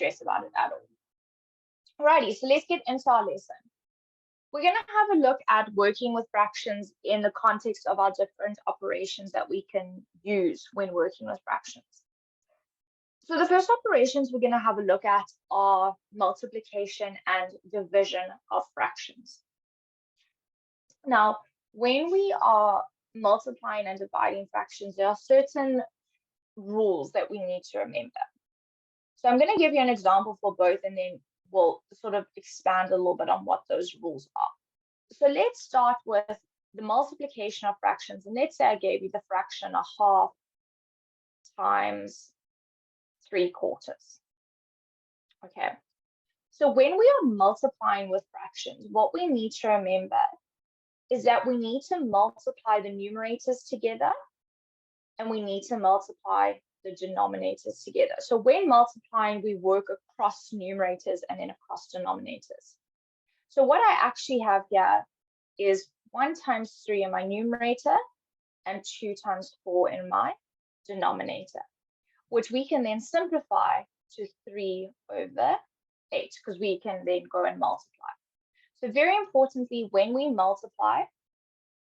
stress about it at all. Alrighty, so let's get into our lesson. We're going to have a look at working with fractions in the context of our different operations that we can use when working with fractions. So the first operations we're going to have a look at are multiplication and division of fractions. Now, when we are multiplying and dividing fractions, there are certain rules that we need to remember. So I'm going to give you an example for both, and then we'll sort of expand a little bit on what those rules are. So let's start with the multiplication of fractions. And let's say I gave you the fraction 1/2 times 3/4. Okay. So when we are multiplying with fractions, what we need to remember is that we need to multiply the numerators together, and we need to multiply the denominators together. So when multiplying, we work across numerators and then across denominators. So what I actually have here is 1 times 3 in my numerator and 2 times 4 in my denominator, which we can then simplify to 3/8, because we can then go and multiply. So very importantly, when we multiply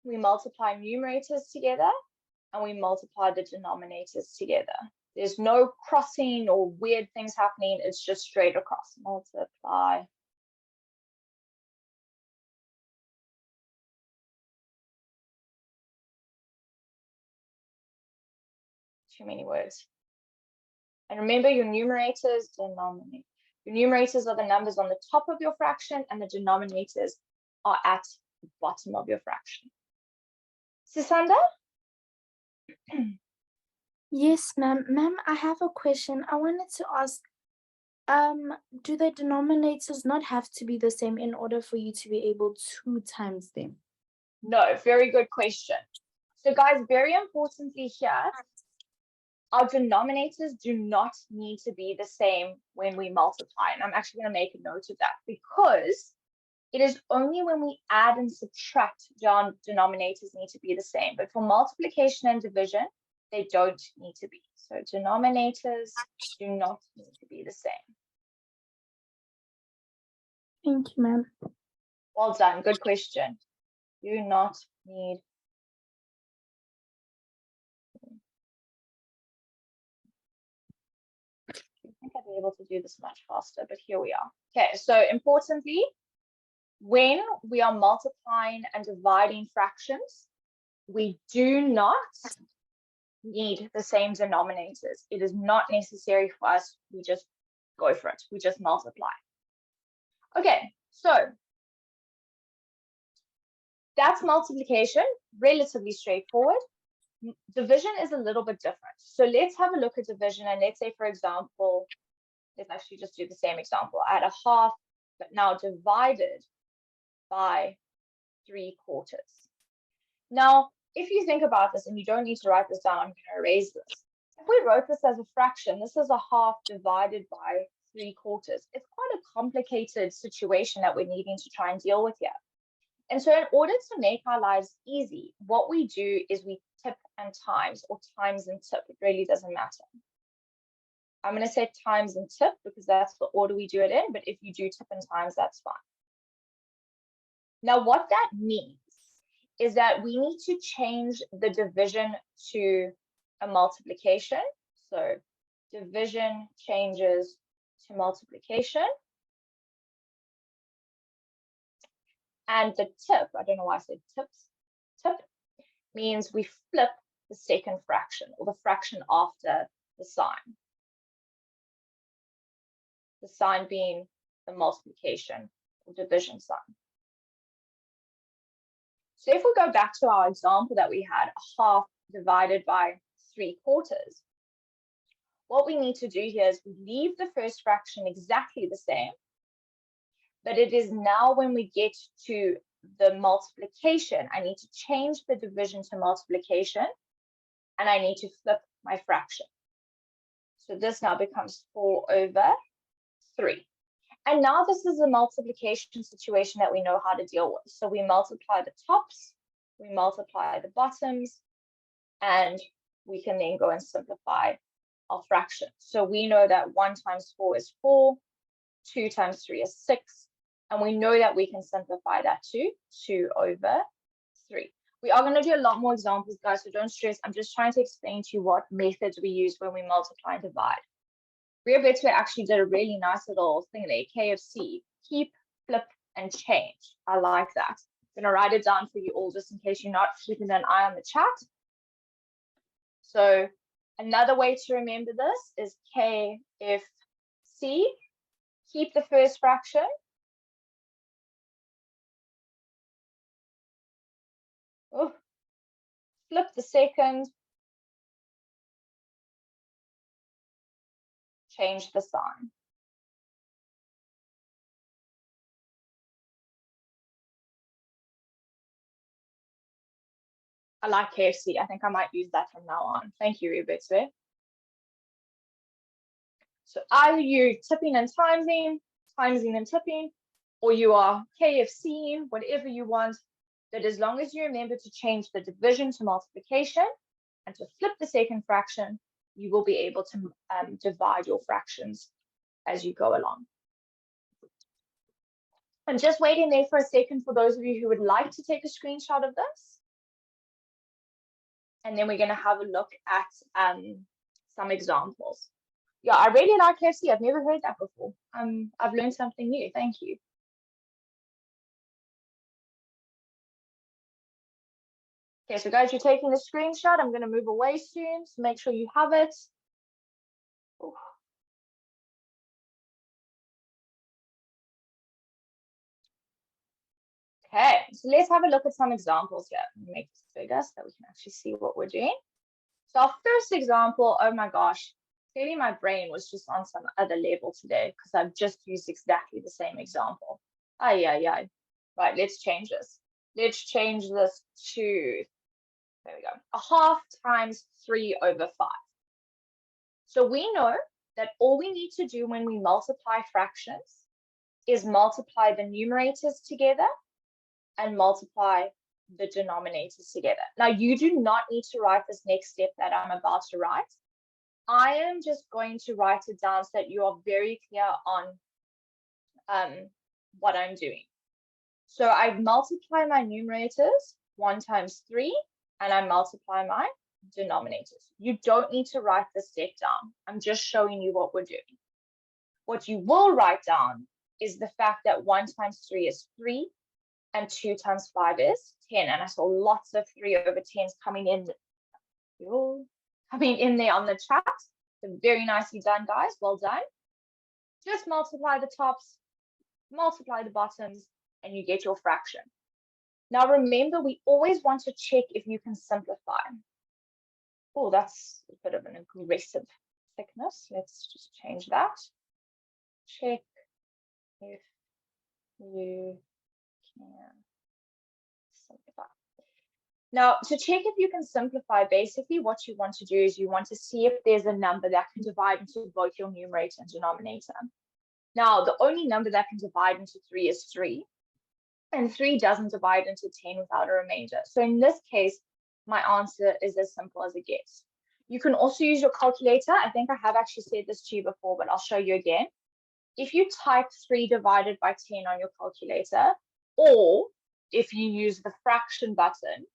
numerators together and we multiply the denominators together. There's no crossing or weird things happening. It's just straight across. Multiply. Too many words. And remember, your numerators, denominators. Your numerators are the numbers on the top of your fraction, and the denominators are at the bottom of your fraction. Sisanda? Yes, ma'am. Ma'am, I have a question. I wanted to ask, do the denominators not have to be the same in order for you to be able to times them? No, very good question. So guys, very importantly here, our denominators do not need to be the same when we multiply. And I'm actually going to make a note of that, because it is only when we add and subtract denominators need to be the same. But for multiplication and division, they don't need to be. So denominators do not need to be the same. Thank you, ma'am. Well done. Good question. Do not need. I think I'd be able to do this much faster, but here we are. Okay, so importantly, when we are multiplying and dividing fractions, we do not need the same denominators. It is not necessary for us. We just go for it. We just multiply. Okay, so that's multiplication, relatively straightforward. Division is a little bit different. So let's have a look at division, and let's say, for example, let's actually just do the same example. I had 1/2, but now divided by 3/4. Now, if you think about this, and you don't need to write this down, I'm going to erase this. If we wrote this as a fraction, this is 1/2 divided by 3/4. It's quite a complicated situation that we're needing to try and deal with here. And so in order to make our lives easy, what we do is we tip and times, or times and tip. It really doesn't matter. I'm going to say times and tip because that's the order we do it in, but if you do tip and times, that's fine. Now, what that means is that we need to change the division to a multiplication. So division changes to multiplication. And the tip, I don't know why I said tips, tip means we flip the second fraction, or the fraction after the sign. The sign being the multiplication or division sign. So if we go back to our example that we had, 1/2 divided by 3/4, what we need to do here is we leave the first fraction exactly the same, but it is now when we get to the multiplication, I need to change the division to multiplication, and I need to flip my fraction. So this now becomes 4/3. And now this is a multiplication situation that we know how to deal with. So we multiply the tops, we multiply the bottoms, and we can then go and simplify our fraction. So we know that 1 times 4 is 4, 2 times 3 is 6, and we know that we can simplify that to 2 over 3. We are going to do a lot more examples, guys, so don't stress. I'm just trying to explain to you what methods we use when we multiply and divide. Watobe actually did a really nice little thing there, KFC, keep, flip, and change. I like that. I'm going to write it down for you all just in case you're not keeping an eye on the chat. So another way to remember this is KFC, keep the first fraction. Oh, flip the second. Change the sign. I like KFC. I think I might use that from now on. Thank you, Watobe. So either you tipping and timesing and tipping, or you are KFC, whatever you want. But as long as you remember to change the division to multiplication and to flip the second fraction, you will be able to divide your fractions as you go along. I'm just waiting there for a second for those of you who would like to take a screenshot of this. And then we're going to have a look at some examples. Yeah, I really like KFC. I've never heard that before. I've learned something new. Thank you. Okay, so guys, you're taking the screenshot. I'm going to move away soon, so make sure you have it. Ooh. Okay, so let's have a look at some examples here. Make this bigger so that we can actually see what we're doing. So our first example, oh my gosh, clearly my brain was just on some other level today because I've just used exactly the same example. Right, let's change this. Let's change this to, there we go, 1/2 times 3 over 5. So we know that all we need to do when we multiply fractions is multiply the numerators together and multiply the denominators together. Now, you do not need to write this next step that I'm about to write. I am just going to write it down so that you are very clear on what I'm doing. So I multiply my numerators 1 times 3, and I multiply my denominators. You don't need to write this step down. I'm just showing you what we're doing. What you will write down is the fact that 1 times 3 is 3, and 2 times 5 is 10. And I saw lots of 3 over 10s coming in there on the chat. So very nicely done, guys. Well done. Just multiply the tops, multiply the bottoms, and you get your fraction. Now remember, we always want to check if you can simplify. Oh, that's a bit of an aggressive thickness. Let's just change that. Check if you can simplify. Now, to check if you can simplify, basically what you want to do is you want to see if there's a number that can divide into both your numerator and denominator. Now, the only number that can divide into 3 is 3, and 3 doesn't divide into 10 without a remainder. So in this case, my answer is as simple as it gets. You can also use your calculator. I think I have actually said this to you before, but I'll show you again. If you type 3 divided by 10 on your calculator, or if you use the fraction button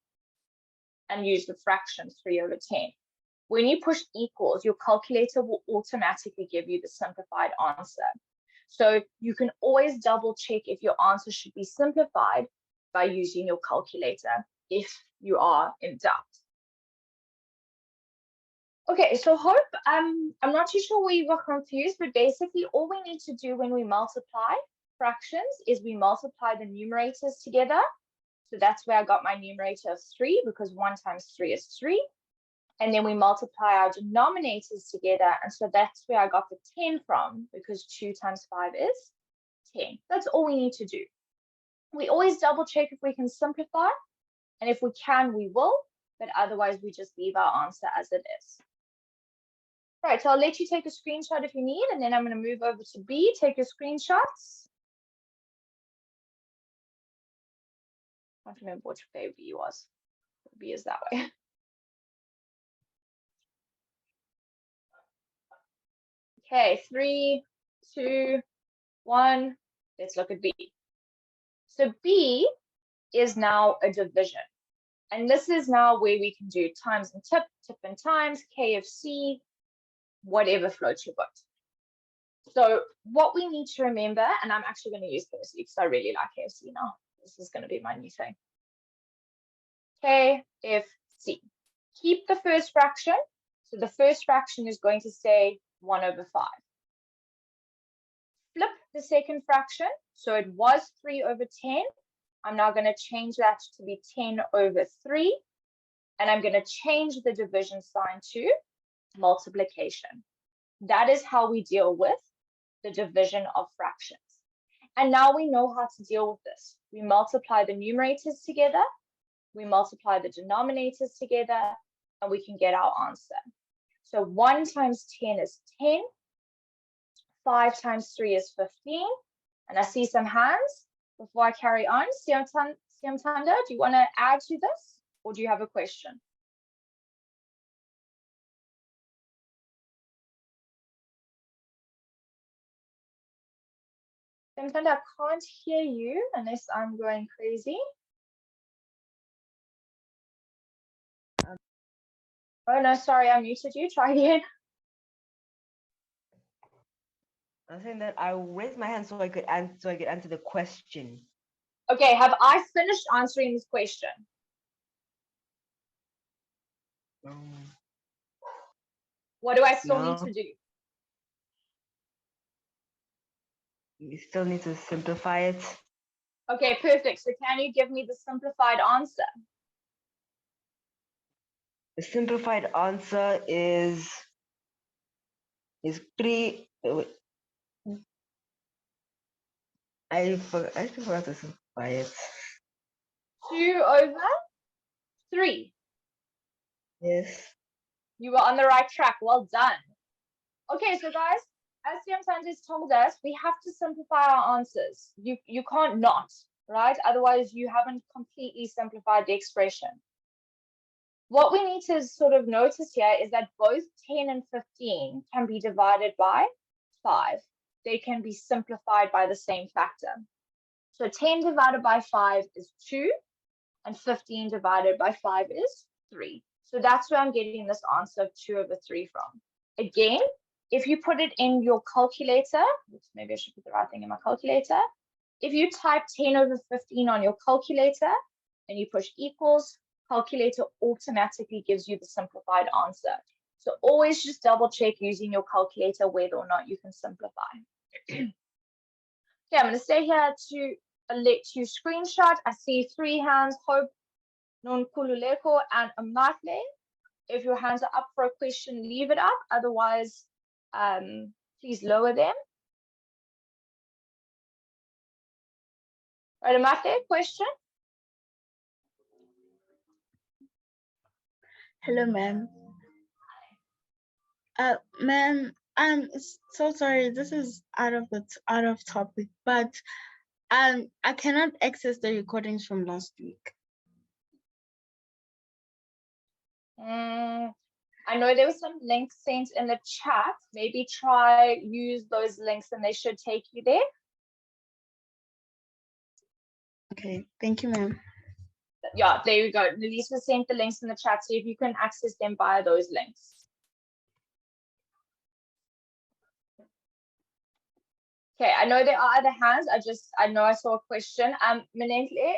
and use the fraction 3 over 10, when you push equals, your calculator will automatically give you the simplified answer. So you can always double check if your answer should be simplified by using your calculator if you are in doubt. Okay, so hope, I'm not too sure where you got confused, but basically all we need to do when we multiply fractions is we multiply the numerators together. So that's where I got my numerator of 3, because 1 times 3 is 3. And then we multiply our denominators together, and so that's where I got the 10 from, because 2 times 5 is 10. That's all we need to do. We always double check if we can simplify, and if we can, we will, but otherwise we just leave our answer as it is. Right, so I'll let you take a screenshot if you need, and then I'm going to move over to B. Take your screenshots. I don't remember which way B was. B is that way. Okay, 3, 2, 1. Let's look at B. So B is now a division. And this is now where we can do times and tip, tip and times, KFC, whatever floats your boat. So what we need to remember, and I'm actually going to use KFC because I really like KFC now. This is going to be my new thing. KFC. Keep the first fraction. So the first fraction is going to say 1/5. Flip the second fraction. So it was 3/10. I'm now going to change that to be 10/3. And I'm going to change the division sign to multiplication. That is how we deal with the division of fractions. And now we know how to deal with this. We multiply the numerators together, we multiply the denominators together, and we can get our answer. So 1 times 10 is 10, 5 times 3 is 15, and I see some hands. Before I carry on, Siamtanda, do you want to add to this, or do you have a question? Siamtanda, I can't hear you unless I'm going crazy. Oh no, sorry, I muted you. Try again. I'm saying that I raised my hand so I could answer the question. Okay, have I finished answering this question? What do I still need to do? You still need to simplify it. Okay, perfect. So can you give me the simplified answer? The simplified answer is 3. I forgot to simplify it. 2/3. Yes. You were on the right track. Well done. Okay, so guys, as Siam Sanjay's told us, we have to simplify our answers. You can't not, right? Otherwise, you haven't completely simplified the expression. What we need to sort of notice here is that both 10 and 15 can be divided by 5. They can be simplified by the same factor. So 10 divided by 5 is 2, and 15 divided by 5 is 3. So that's where I'm getting this answer of 2/3 from. Again, if you put it in your calculator, maybe I should put the right thing in my calculator. If you type 10/15 on your calculator and you push equals, calculator automatically gives you the simplified answer. So always just double check using your calculator whether or not you can simplify. Okay, I'm going to stay here to let you screenshot. I see 3 hands, Hope, Nonkululeko, and Amatle. If your hands are up for a question, leave it up. Otherwise, please lower them. All right, Amatle, question? Hello, ma'am. Ma'am, I'm so sorry. This is out of topic, but I cannot access the recordings from last week. I know there was some links sent in the chat. Maybe try use those links and they should take you there. Okay, thank you, ma'am. Yeah, there you go. Lisa sent the links in the chat, so if you can access them via those links. Okay, I know there are other hands. I know I saw a question. Manentle,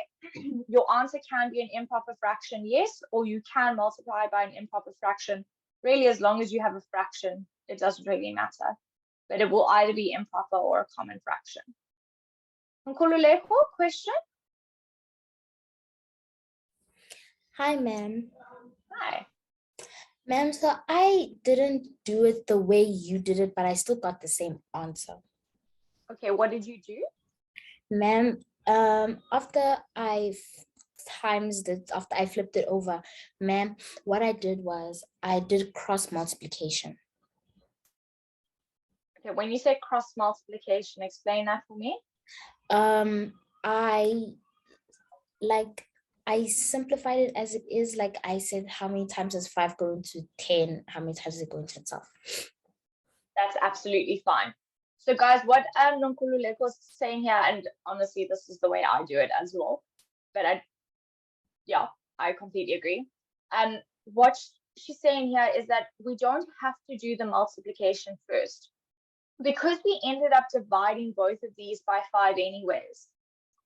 your answer can be an improper fraction, yes, or you can multiply by an improper fraction. Really, as long as you have a fraction, it doesn't really matter. But it will either be improper or a common fraction. Nkululeko, question? Hi, ma'am. Hi. Ma'am, so I didn't do it the way you did it, but I still got the same answer. Okay, what did you do? Ma'am, after I flipped it over, ma'am, what I did was I did cross multiplication. Okay, when you say cross multiplication, explain that for me. I simplified it as it is. Like I said, how many times does 5 go into 10? How many times is it going to 12? That's absolutely fine. So guys, what Nonkululeko is saying here, and honestly, this is the way I do it as well, but I completely agree. What she's saying here is that we don't have to do the multiplication first. Because we ended up dividing both of these by 5 anyways,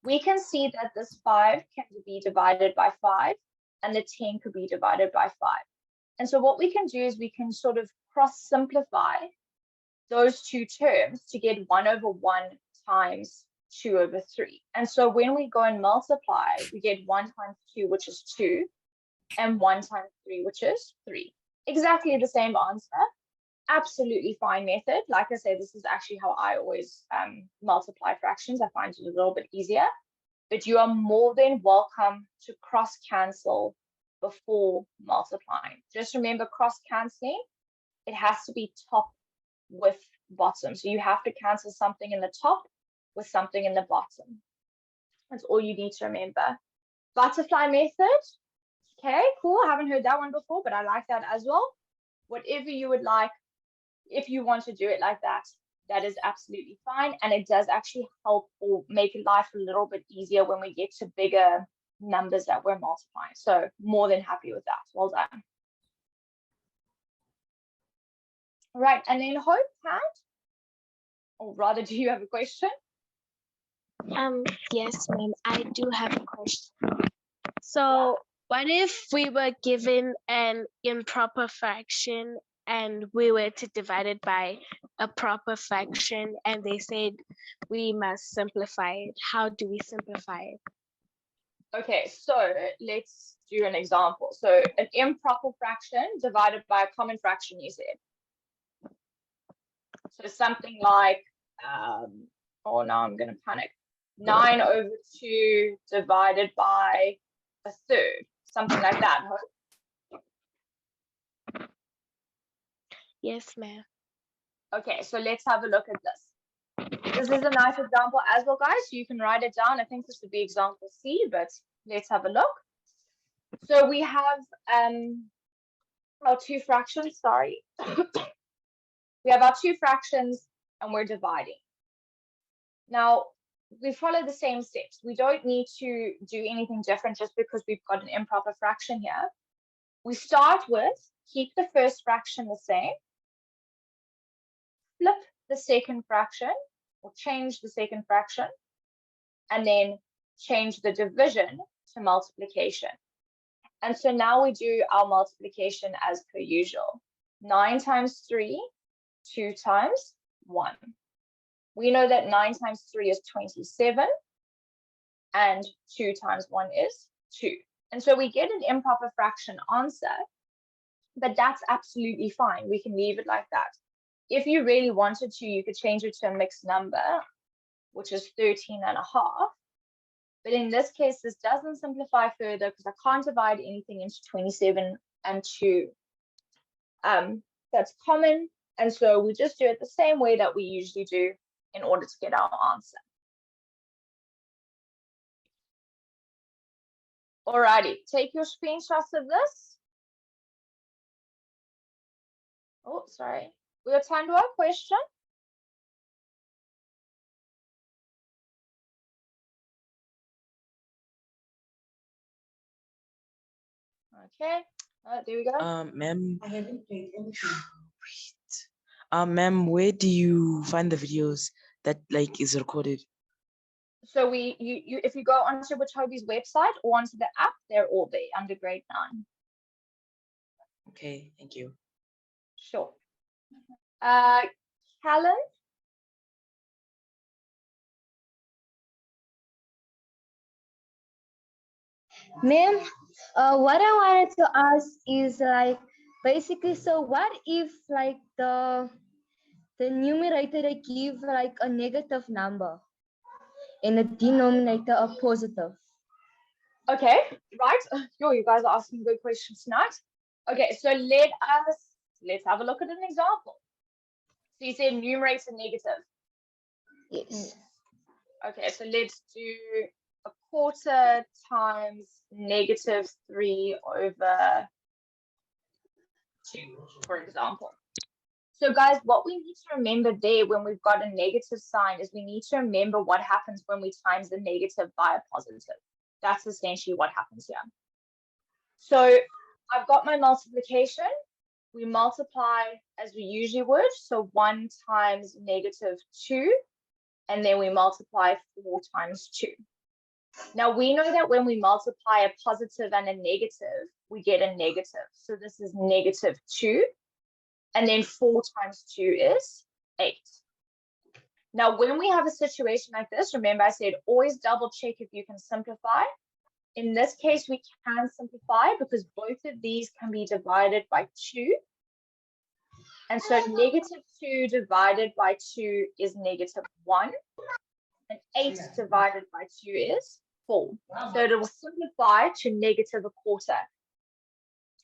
we can see that this 5 can be divided by 5 and the 10 could be divided by 5. And so what we can do is we can sort of cross simplify those two terms to get 1 over 1 times 2 over 3. And so when we go and multiply, we get 1 times 2, which is 2, and 1 times 3, which is 3. Exactly the same answer. Absolutely fine method. Like I say, this is actually how I always multiply fractions. I find it a little bit easier. But you are more than welcome to cross cancel before multiplying. Just remember, cross canceling, it has to be top with bottom. So you have to cancel something in the top with something in the bottom. That's all you need to remember. Butterfly method. Okay, cool. I haven't heard that one before, but I like that as well. Whatever you would like, if you want to do it like that, that is absolutely fine. And it does actually help or make life a little bit easier when we get to bigger numbers that we're multiplying. So more than happy with that. Well done. All right, and then Hope had, or rather, do you have a question? Yes, ma'am, I do have a question. So what if we were given an improper fraction and we were to divide it by a proper fraction and they said we must simplify it? How do we simplify it? Okay, so let's do an example. So an improper fraction divided by a common fraction, you said. So something like, oh, now I'm going to panic. 9 over 2 divided by a third, something like that. Yes, ma'am. Okay, so let's have a look at this. This is a nice example as well, guys. You can write it down. I think this would be example C, but let's have a look. So we have our two fractions, sorry. We have our two fractions and we're dividing. Now, we follow the same steps. We don't need to do anything different just because we've got an improper fraction here. We start with keep the first fraction the same, flip the second fraction or change the second fraction, and then change the division to multiplication. And so now we do our multiplication as per usual. 9 times 3, 2 times 1. We know that 9 times 3 is 27, and 2 times 1 is 2. And so we get an improper fraction answer, but that's absolutely fine. We can leave it like that. If you really wanted to, you could change it to a mixed number, which is 13.5. But in this case, this doesn't simplify further because I can't divide anything into 27 and 2. That's common. And so we just do it the same way that we usually do in order to get our answer. Alrighty, take your screenshots of this. Oh, sorry. We have time to our question. Okay, there we go. Ma'am. I haven't played anything. Wait. Ma'am, where do you find the videos that is recorded? So if you go onto Watobe's website or onto the app, they're all there under grade 9. Okay, thank you. Sure. Callan? Ma'am, what I wanted to ask is basically, so what if the numerator they give a negative number and the denominator a positive? Okay, right. You guys are asking good questions tonight. Okay, so let's have a look at an example. So you said numerator negative. Yes. Okay, so let's do a quarter times negative 3 over 2, for example. So guys, what we need to remember there when we've got a negative sign is we need to remember what happens when we times the negative by a positive. That's essentially what happens here. So I've got my multiplication. We multiply as we usually would. So 1 times negative 2, and then we multiply 4 times 2. Now we know that when we multiply a positive and a negative, we get a negative. So this is negative 2. And then 4 times 2 is 8. Now, when we have a situation like this, remember I said always double check if you can simplify. In this case, we can simplify because both of these can be divided by 2. And so negative 2 divided by 2 is negative 1. And 8 divided by 2 is 4. So it will simplify to negative a quarter.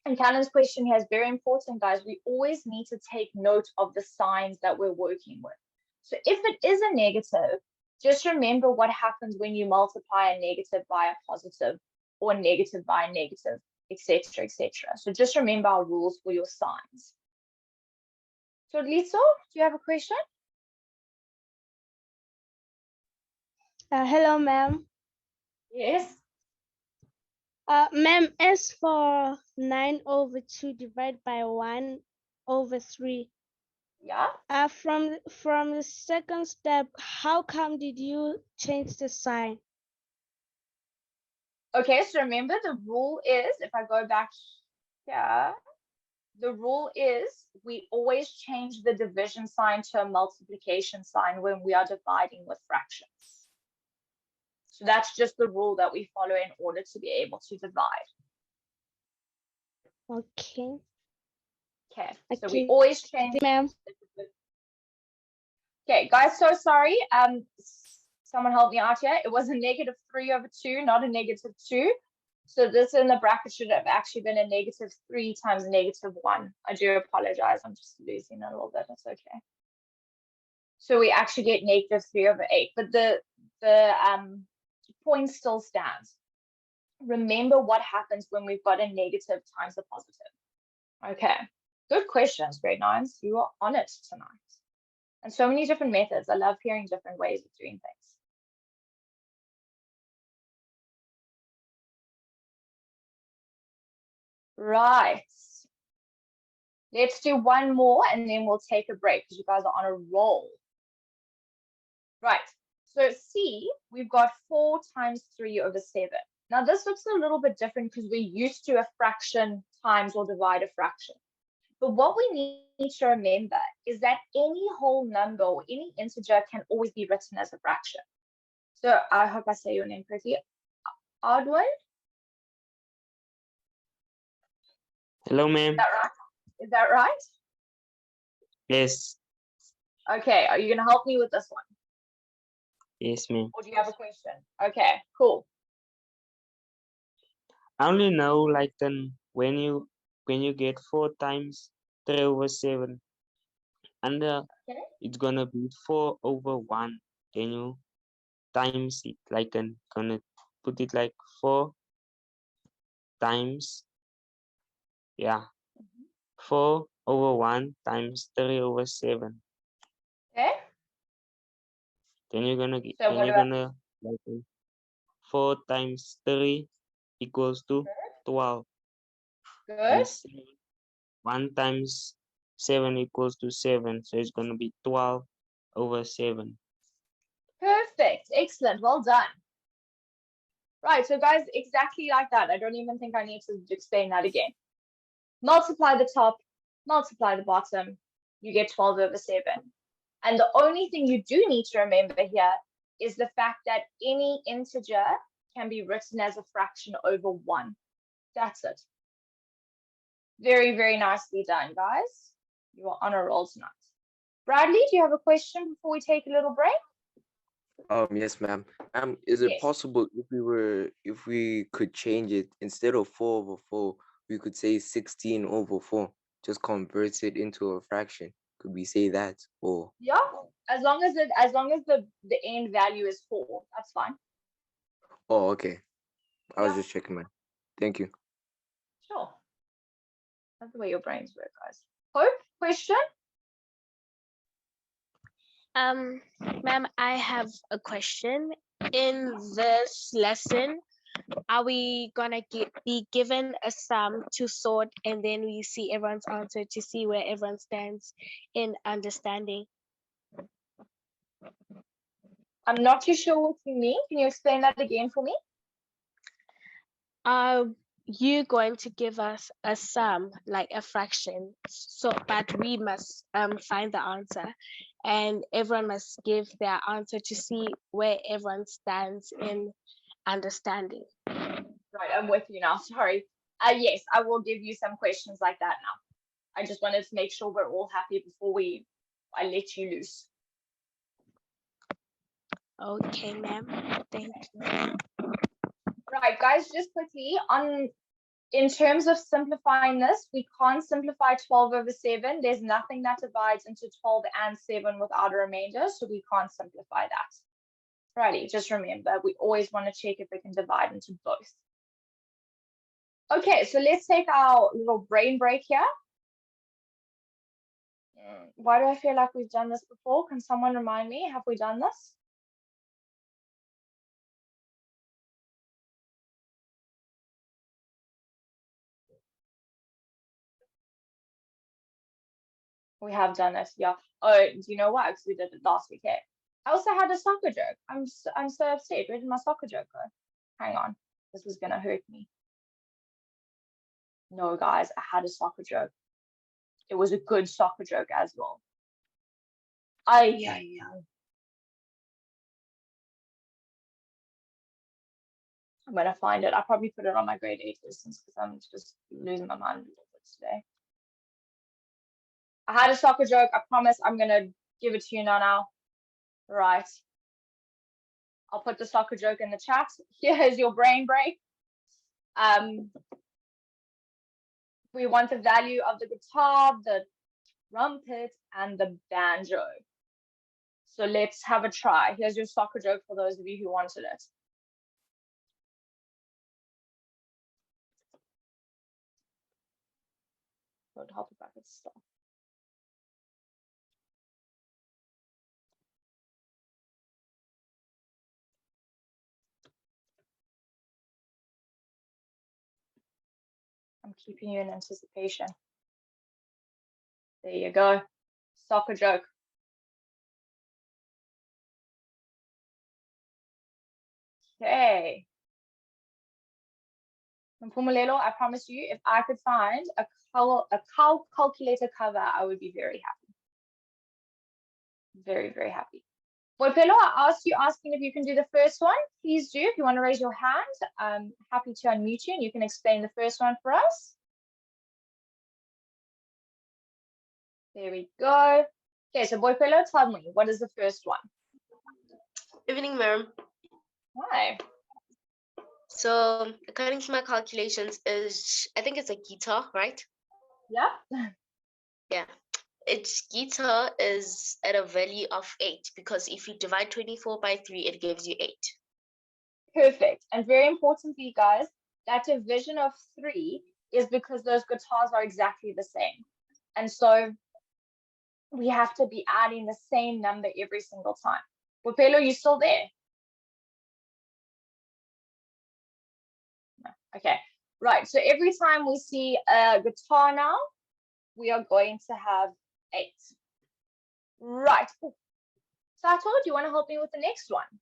And Callum's question here is very important, guys. We always need to take note of the signs that we're working with. So if it is a negative, just remember what happens when you multiply a negative by a positive or a negative by a negative, etc., etc. So just remember our rules for your signs. So Liso, do you have a question? Hello, ma'am. Yes. Ma'am, as for 9/2 divided by 1/3, Yeah. from the second step, how come did you change the sign? Okay, so remember the rule is, if I go back here, the rule is we always change the division sign to a multiplication sign when we are dividing with fractions. So that's just the rule that we follow in order to be able to divide. Okay. Okay, so we always change. Ma'am. Okay, guys, so sorry. Someone help me out here. It was a negative 3/2, not a negative 2. So this in the bracket should have actually been a negative 3 times negative 1. I do apologize. I'm just losing a little bit. That's okay. So we actually get negative 3/8. But the point still stands. Remember what happens when we've got a negative times a positive. Okay. Good questions, grade 9s. You are on it tonight. And so many different methods. I love hearing different ways of doing things. Right. Let's do one more and then we'll take a break because you guys are on a roll. Right. So C, we've got 4 times 3/7. Now this looks a little bit different because we're used to a fraction times or divide a fraction. But what we need to remember is that any whole number or any integer can always be written as a fraction. So I hope I say your name correctly. Adwin? Hello, ma'am. Is that right? Is that right? Yes. Okay, are you going to help me with this one? Yes, ma'am. Or do you have a question? Okay, cool. I only know like then when you get 4 times 3/7, and Okay. it's gonna be 4/1. Then you times it like and gonna put it like 4 times 4/1 times 3/7. Okay. Then you're gonna get So what about like 4 times 3 equals to 12. good? And 1 times 7 equals to 7. So it's gonna be 12/7. Perfect. Excellent. Well done. Right. So guys, exactly like that. I don't even think I need to explain that again. Multiply the top, multiply the bottom, you get 12/7. And the only thing you do need to remember here is the fact that any integer can be written as a fraction over 1. That's it. Very, very nicely done, guys. You are on a roll tonight. Bradley, do you have a question before we take a little break? Yes, ma'am. Is it Yes. possible if we could change it instead of 4/4, we could say 16/4, just convert it into a fraction? Could we say that? Or Yeah, as long as the end value is 4, that's fine. okay. I was just checking, man. Thank you. Sure. That's the way your brains work, guys. Hope, question? Ma'am, I have a question. In this lesson, are we gonna be given a sum to sort, and then we see everyone's answer to see where everyone stands in understanding? I'm not too sure what you mean. Can you explain that again for me? Are you going to give us a sum, like a fraction? So, but we must find the answer, and everyone must give their answer to see where everyone stands in understanding. Right, I'm with you now. Sorry. Yes, I will give you some questions like that now. I just wanted to make sure we're all happy before I let you loose. Okay, ma'am. Thank you. Right, guys, just quickly in terms of simplifying this, we can't simplify 12 over 7. There's nothing that divides into 12 and 7 without a remainder, so we can't simplify that. Righty, just remember, we always want to check if we can divide into both. Okay, so let's take our little brain break here. Why do I feel like we've done this before? Can someone remind me? Have we done this? We have done this, yeah. Oh, do you know why? Because we did it last week. Hey, I also had a soccer joke. I'm so upset. Where did my soccer joke go? Hang on, this is gonna hurt me. No, guys, I had a soccer joke. It was a good soccer joke as well. Yeah. I'm gonna find it. I probably put it on my grade 8 listens because I'm just losing my mind a little bit today. I had a soccer joke. I promise I'm gonna give it to you now. Right. I'll put the soccer joke in the chat. Here's your brain break. We want the value of the guitar, the trumpet, and the banjo. So let's have a try. Here's your soccer joke for those of you who wanted it. Don't help about it stuff. I'm keeping you in anticipation. There you go. Soccer joke. Okay. Mpumelelo, I promise you, if I could find a calculator cover, I would be very happy. Very, very happy. Boipelo, I asked you asking if you can do the first one. Please do. If you want to raise your hand, I'm happy to unmute you and you can explain the first one for us. There we go. Okay, so Boipelo, tell me, what is the first one? Evening, ma'am. Hi. So, according to my calculations, I think it's a guitar, right? Yeah. Yeah. Its guitar is at a value of 8 because if you divide 24 by 3, it gives you 8. Perfect. And very importantly, guys, that division of 3 is because those guitars are exactly the same. And so we have to be adding the same number every single time. Boipelo, you still there? No. Okay. Right. So every time we see a guitar now, we are going to have 8. Right. Sato, do you want to help me with the next one?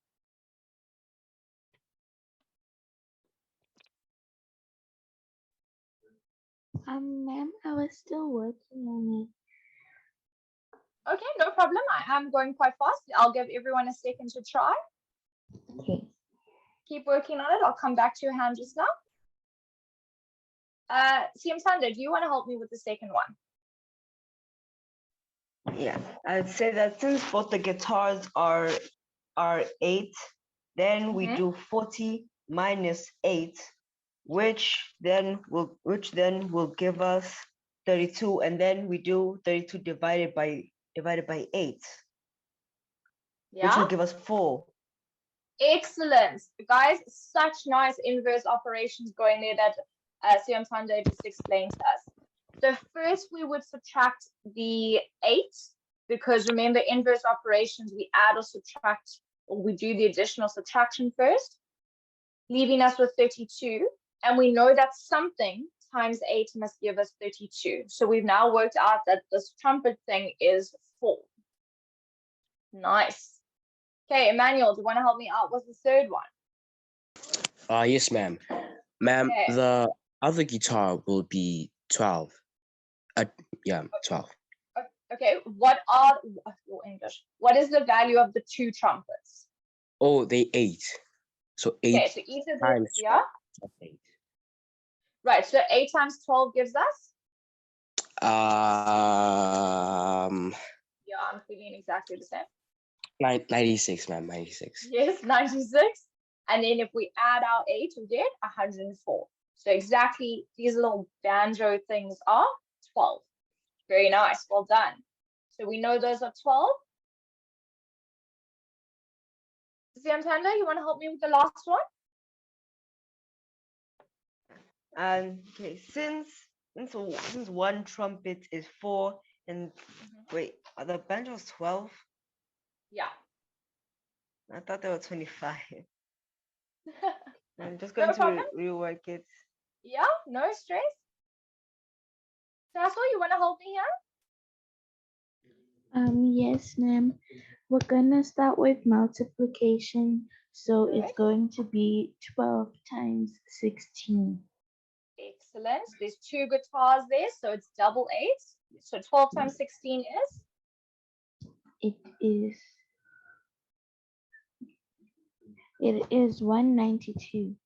Ma'am, I was still working on it. Okay, no problem. I am going quite fast. I'll give everyone a second to try. Okay. Keep working on it. I'll come back to your hand just now. CM Thunder, do you want to help me with the second one? Yeah, I'd say that since both the guitars are 8, then we do 40 minus 8, which then will give us 32, and then we do 32 divided by 8. Yeah. Which will give us 4. Excellent. Guys, such nice inverse operations going there that CM Thunder just explained to us. So first we would subtract the 8 because remember, inverse operations, we add or subtract, or we do the addition or subtraction first, leaving us with 32. And we know that something times 8 must give us 32. So we've now worked out that this trumpet thing is 4. Nice. Okay, Emmanuel, do you want to help me out with the third one? Yes, ma'am. Ma'am, Okay. the other guitar will be 12. Yeah, 12. Okay, what are your English? What is the value of the 2 trumpets? Oh, they 8. So 8 Okay, so each of them, times yeah? 8. Right, so 8 times 12 gives us? Yeah, I'm feeling exactly the same. 96, ma'am, 96. Yes, 96. And then if we add our 8, we get 104. So exactly these little banjo things are 12. Very nice, well done. So we know those are 12. Ziantanda, you want to help me with the last one? Okay, since one trumpet is 4 and wait, are the banjos 12? Yeah. I thought they were 25. I'm just No going to problem. rework it. Yeah, no stress. Tassel, you want to help me here? Yes, ma'am. We're gonna start with multiplication. So it's Correct. going to be 12 times 16. Excellent. There's 2 guitars there, so it's double 8. So 12 times 16 is? It is 192.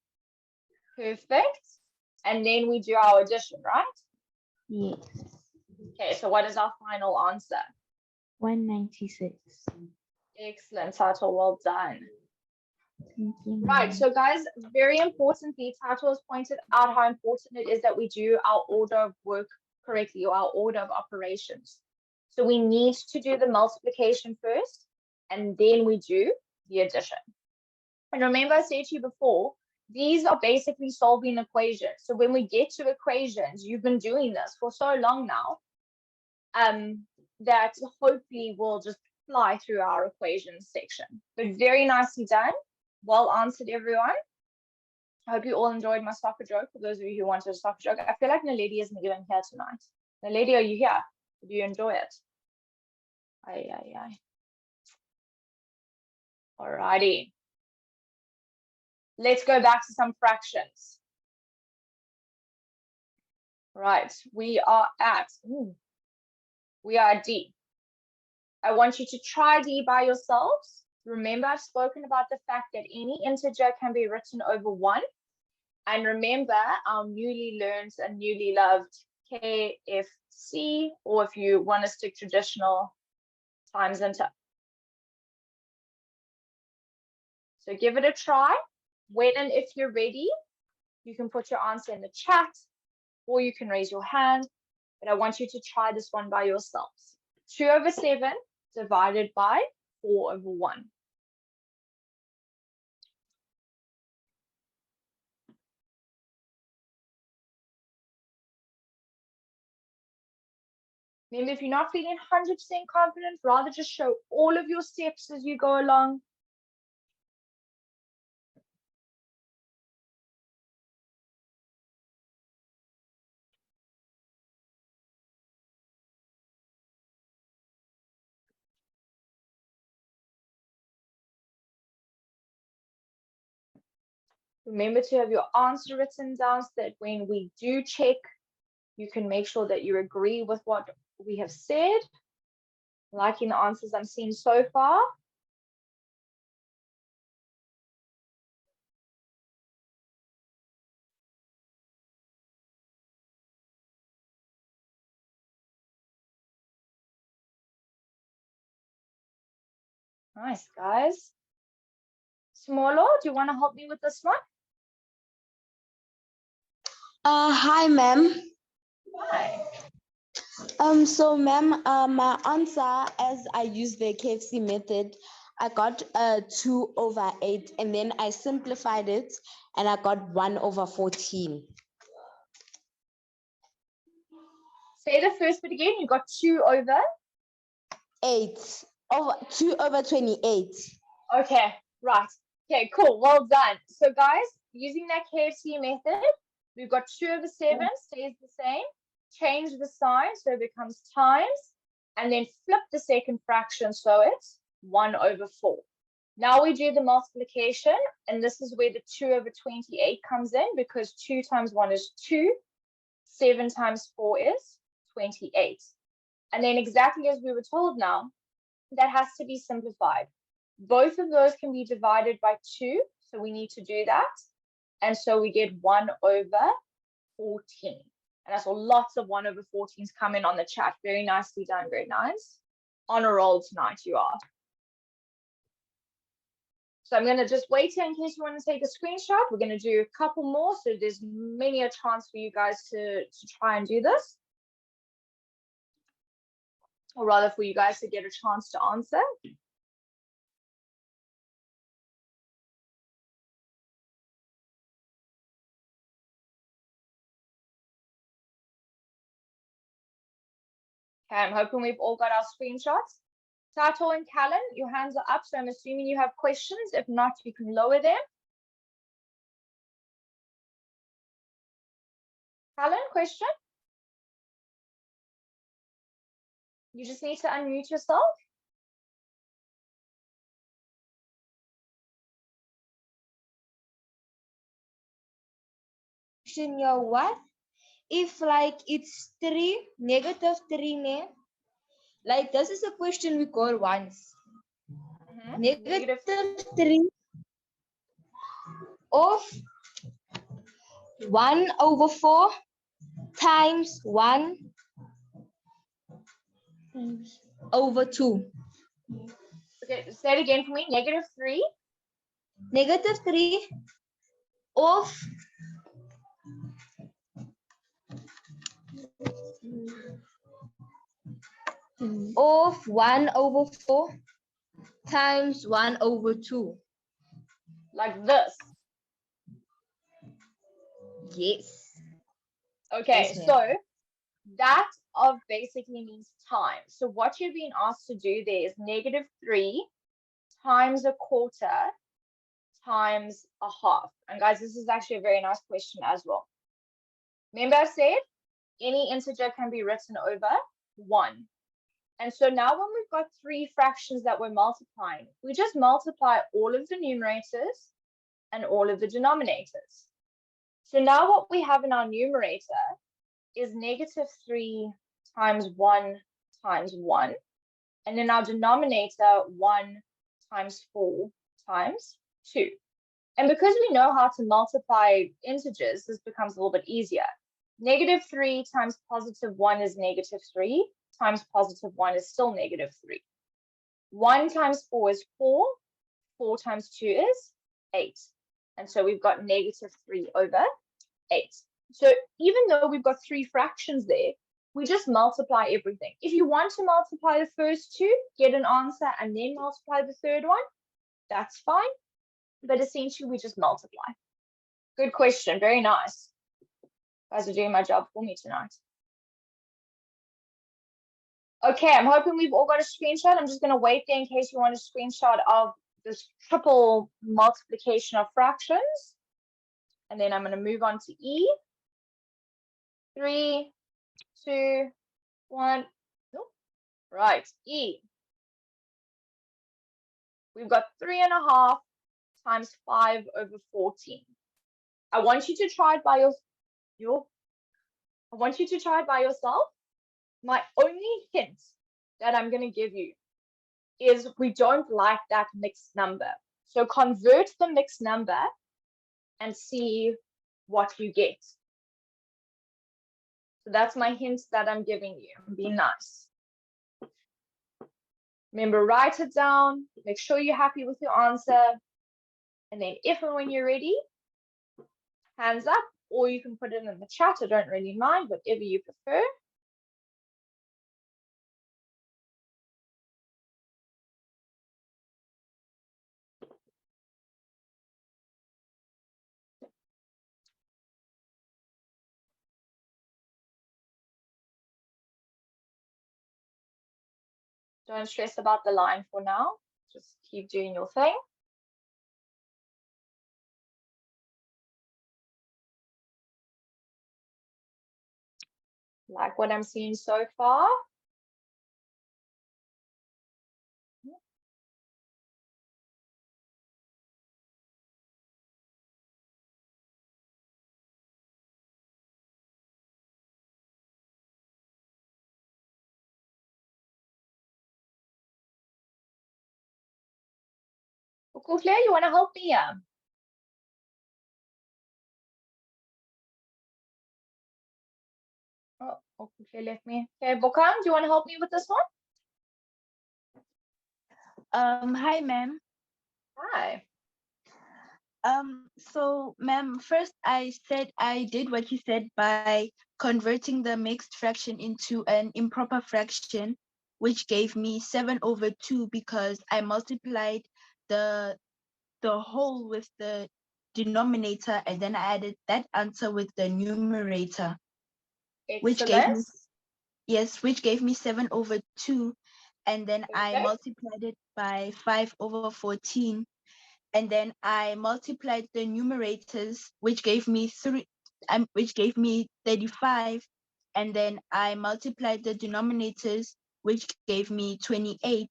Perfect. And then we do our addition, right? Yes. Okay, so what is our final answer? 196. Excellent, Tato. Well done. Thank you, Right, ma'am. so guys, very importantly, Tato has pointed out how important it is that we do our order of work correctly, or our order of operations. So we need to do the multiplication first, and then we do the addition. And remember, I said to you before, these are basically solving equations. So when we get to equations, you've been doing this for so long now, that hopefully will just fly through our equations section. But very nicely done. Well answered, everyone. I hope you all enjoyed my soccer joke. For those of you who wanted a soccer joke, I feel like Naledi isn't even here tonight. Naledi, are you here? Do you enjoy it? Aye. Alrighty. Let's go back to some fractions. Right, we are at D. I want you to try D by yourselves. Remember, I've spoken about the fact that any integer can be written over 1. And remember our newly learned and newly loved KFC, or if you want to stick traditional, times into. So give it a try. When and if you're ready, you can put your answer in the chat, or you can raise your hand. But I want you to try this one by yourselves. 2 over 7 divided by 4 over 1. Remember, if you're not feeling 100% confident, rather just show all of your steps as you go along. Remember to have your answer written down so that when we do check, you can make sure that you agree with what we have said. Liking the answers I'm seeing so far. Nice, guys. Smolo, do you want to help me with this one? Hi, ma'am. Hi. So ma'am, my answer, as I use the KFC method, I got 2 over 8, and then I simplified it and I got 1 over 14. Say the first bit again. You got 2 over 8 over 2 over 28. Okay, right. Okay, cool. Well done. So guys, using that KFC method, we've got 2 over 7 stays the same. Change the sign so it becomes times, and then flip the second fraction so it's 1 over 4. Now we do the multiplication, and this is where the 2 over 28 comes in, because 2 times 1 is 2, 7 times 4 is 28. And then exactly as we were told now, that has to be simplified. Both of those can be divided by 2, so we need to do that. And so we get 1 over 14. And I saw lots of 1 over 14s come in on the chat. Very nicely done, very nice. On a roll tonight, you are. So I'm going to just wait here in case you want to take a screenshot. We're going to do a couple more, so there's many a chance for you guys to try and do this. Or rather for you guys to get a chance to answer. Okay, I'm hoping we've all got our screenshots. Tato and Callan, your hands are up, so I'm assuming you have questions. If not, you can lower them. Callan, question? You just need to unmute yourself. Question your what? If like it's 3, negative 3, ne? Like this is a question we got once. Negative 3 of 1 over 4 times 1 over 2. Okay, say it again for me. Negative 3. Negative 3 of of 1 over 4 times 1 over 2. Like this. Yes. Okay, Yes, so that of basically means time. So what you're being asked to do there is negative 3 times a quarter times a half. And guys, this is actually a very nice question as well. Remember I said any integer can be written over 1. And so now when we've got 3 fractions that we're multiplying, we just multiply all of the numerators and all of the denominators. So now what we have in our numerator is negative 3 times 1 times 1. And in our denominator, 1 times 4 times 2. And because we know how to multiply integers, this becomes a little bit easier. Negative 3 times positive 1 is negative 3, times positive 1 is still negative 3. 1 times 4 is 4, 4 times 2 is 8. And so we've got negative 3 over 8. So even though we've got 3 fractions there, we just multiply everything. If you want to multiply the first 2, get an answer, and then multiply the third one, that's fine. But essentially, we just multiply. Good question. Very nice. You guys are doing my job for me tonight. Okay, I'm hoping we've all got a screenshot. I'm just going to wait there in case you want a screenshot of this triple multiplication of fractions. And then I'm going to move on to E. 3, 2, 1. Nope. Right, E. We've got 3.5 times 5 over 14. I want you to try it by yourself. My only hint that I'm going to give you is we don't like that mixed number. So convert the mixed number and see what you get. So that's my hint that I'm giving you. Be nice. Remember, write it down. Make sure you're happy with your answer. And then if and when you're ready, hands up, or you can put it in the chat. I don't really mind, whatever you prefer. Don't stress about the line for now. Just keep doing your thing. Like what I'm seeing so far. Cool, Claire, you want to help me? Oh, okay, left me. Okay, Bokan, do you want to help me with this one? Hi, ma'am. Hi. So, ma'am, first I said I did what you said by converting the mixed fraction into an improper fraction, which gave me 7/2 because I multiplied the whole with the denominator and then I added that answer with the numerator. Which gave me, yes, which gave me 7/2. And then I multiplied it by 5/14. And then I multiplied the numerators, which gave me 35. And then I multiplied the denominators, which gave me 28.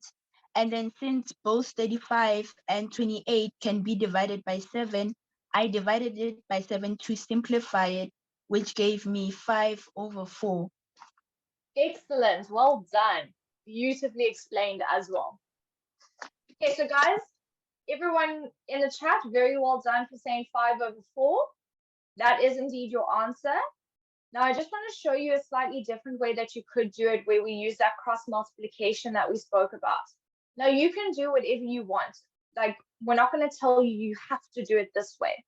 And then since both 35 and 28 can be divided by 7, I divided it by 7 to simplify it, which gave me 5/4. Excellent. Well done. Beautifully explained as well. Okay, so guys, everyone in the chat, very well done for saying 5/4. That is indeed your answer. Now, I just want to show you a slightly different way that you could do it, where we use that cross multiplication that we spoke about. Now, you can do whatever you want. Like, we're not going to tell you you have to do it this way.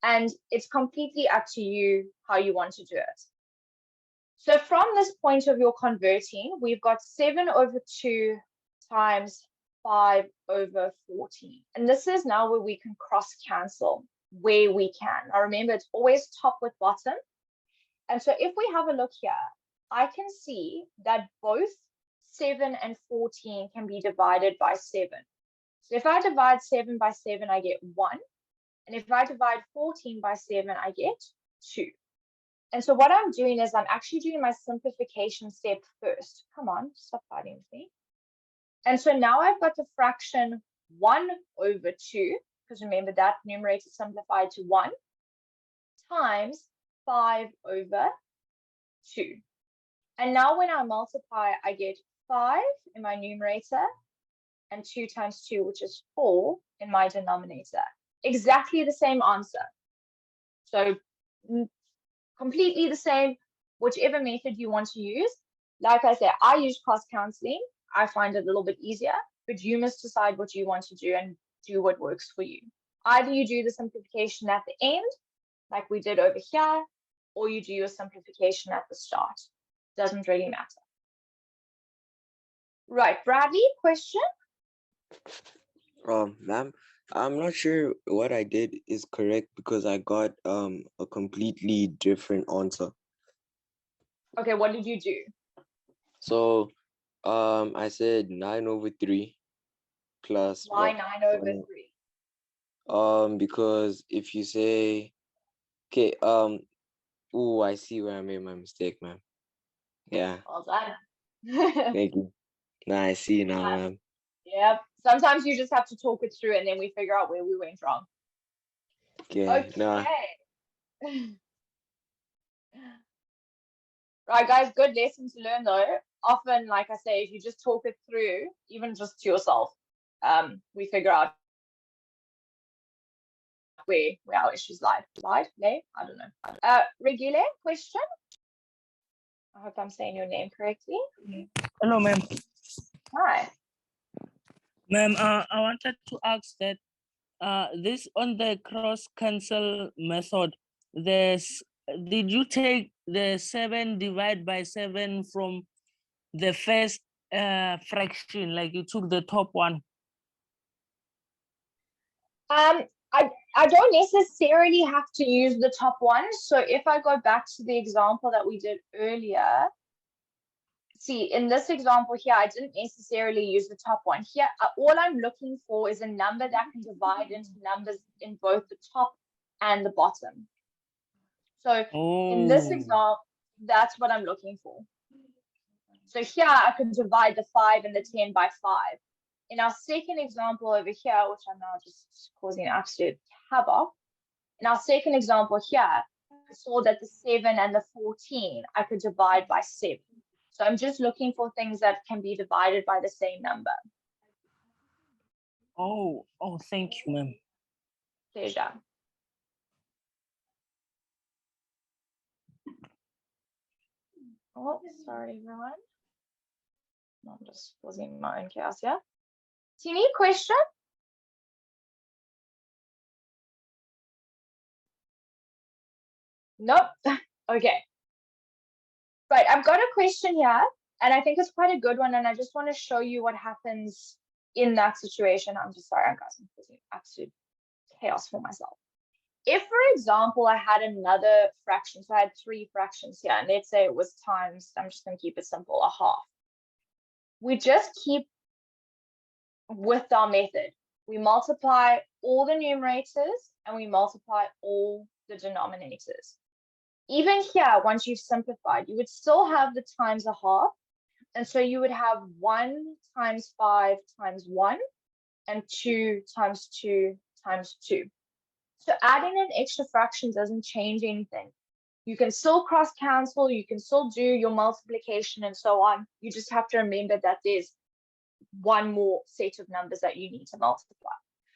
And it's completely up to you how you want to do it. So from this point of your converting, we've got 7/2 times 5/14. And this is now where we can cross cancel where we can. Now remember, it's always top with bottom. And so if we have a look here, I can see that both 7 and 14 can be divided by 7. So if I divide 7 by 7, I get 1. And if I divide 14 by 7, I get 2. And so what I'm doing is I'm actually doing my simplification step first. Come on, stop fighting with me. And so now I've got the fraction 1/2, because remember that numerator simplified to 1, times 5/2. And now when I multiply, I get 5 in my numerator and 2 times 2, which is 4 in my denominator. Exactly the same answer. So completely the same, whichever method you want to use. Like I said, I use cross cancelling. I find it a little bit easier, but you must decide what you want to do and do what works for you. Either you do the simplification at the end, like we did over here, or you do your simplification at the start. Doesn't really matter. Right, Bradley, question? Ma'am, I'm not sure what I did is correct because I got a completely different answer. Okay, what did you do? So I said 9/3 plus Why 9/3? Because if you say, okay, oh, I see where I made my mistake, ma'am. Yeah. Well done. Thank you. Now I see now, ma'am. Yep. Sometimes you just have to talk it through and then we figure out where we went wrong. Okay. Nah. Right, guys, good lesson to learn though. Often, like I say, if you just talk it through, even just to yourself, we figure out where our issues lie. I don't know. Regile, question? I hope I'm saying your name correctly. Hello, ma'am. Hi. Ma'am, I wanted to ask that this on the cross cancel method, did you take the 7 divided by 7 from the first fraction, like you took the top one? I don't necessarily have to use the top one. So if I go back to the example that we did earlier, see, in this example here, I didn't necessarily use the top one. Here, all I'm looking for is a number that can divide into numbers in both the top and the bottom. So in this example, that's what I'm looking for. So here, I could divide the 5 and the 10 by 5. In our second example over here, which I'm now just causing an absolute havoc, in our second example here, I saw that the 7 and the 14, I could divide by 7. So I'm just looking for things that can be divided by the same number. Oh, thank you, ma'am. Pleasure. Oh, sorry, everyone. I'm just causing my own chaos here. Any question? Nope. Okay. Right, I've got a question here, and I think it's quite a good one, and I just want to show you what happens in that situation. I'm just sorry, guys, I'm causing absolute chaos for myself. If, for example, I had another fraction, so I had 3 fractions here, and let's say it was times, I'm just going to keep it simple, a half. We just keep with our method. We multiply all the numerators, and we multiply all the denominators. Even here, once you've simplified, you would still have the times a half. And so you would have 1 times 5 times 1 and 2 times 2 times 2. So adding an extra fraction doesn't change anything. You can still cross cancel, you can still do your multiplication and so on. You just have to remember that there's one more set of numbers that you need to multiply.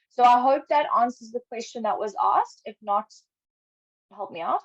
So I hope that answers the question that was asked. If not, help me out.